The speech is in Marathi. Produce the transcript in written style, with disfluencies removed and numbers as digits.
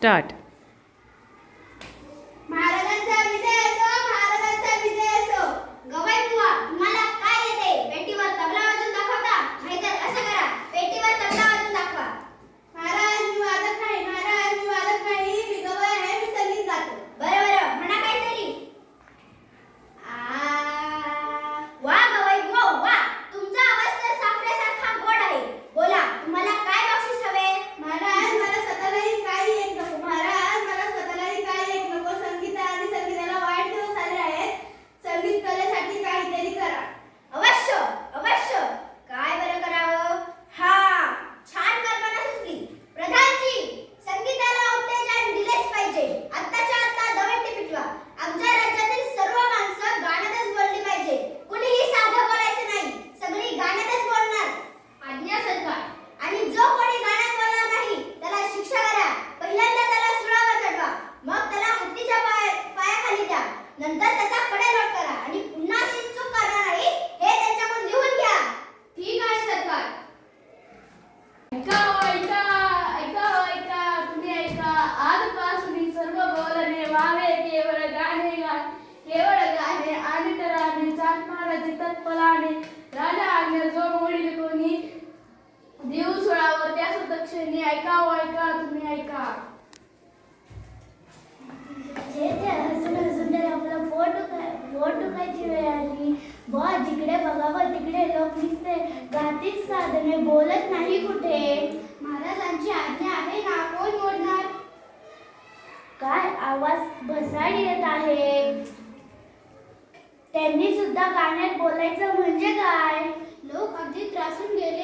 स्टार्ट. महाराजांचा विजय असो, महाराजांचा विजय असो. गवई बुवा, तुम्हाला काय येते? पेटीवर तबला वाजवून दाखवता? नाहीतर असं करा, पेटीवर तबला वाजवून दाखवा. महाराज, मी वादक नाही. महाराज, मी वादक नाही. मी गवई आहे. मी संगीत गातो. बरं बरं, म्हणा काहीतरी. वा गवई बुवा, वा. तुमचा आवाज तर साखरेसारखा गोड आहे. बोला, तुम्हाला काय बक्षीस हवे? महाराज, मला स्वतःलाही काही येत नको. महाराज, मला स्वतःलाही काही येत नको. संगीत आणि संगीताला वाईट दिवस आले आहेत. संगीत कलेसाठी काहीतरी करा. अवश्य अवश्य. काय बरं करावं? हा, छान कल्पना सुचली. प्रधानजी, संगीताला उत्तेजन दिलेच पाहिजे. आत्ताच्या आत्ता दवंडी पिटवा. आमच्या राज्यातील सर्व माणसं गाण्यातच बोलली पाहिजे. कुणीही साधं बोलायचं नाही. सगळी गाण्यातच बोलणार. आज्ञा सरकार. आणि जो कोणी गाण्यात बोलणार नाही त्याला शिक्षा करा. पहिल्यांदा त्याला सुळावर चढवा, मग त्याला हत्तीच्या पायाखाली द्या. नंतर त्याचा कडेलोट करा आणि पुन्हा अशी चूक करणार नाही हे त्यांच्याकडून लिहून घ्या. ठीक आहे सरकार. ऐका ऐका ऐका ऐका तुम्ही ऐका. आजपासून सर्व बोलणे व्हावे केवळ गाणे केवळ गाणे आणि तराने चालणारे तत्पलाने. राजा आज्ञा जो मोडील कोणी देऊ सोळावर त्यास दक्षिणी. ऐका ऐका तुम्ही ऐका. जे जे हसून हसून तर आपलं पोट दुखायची वेळ आली. बुवा, जिकडे बघावं तिकडे लोक नुसते गातीच साधने, बोलत नाही कुठे. महाराजांची आज्ञा आहे ना, कोण मोडणार? काय आवाज भसाड येत आहे. त्यांनी सुद्धा गाण्यात बोलायचं म्हणजे काय? लोक अगदी त्रासून गेले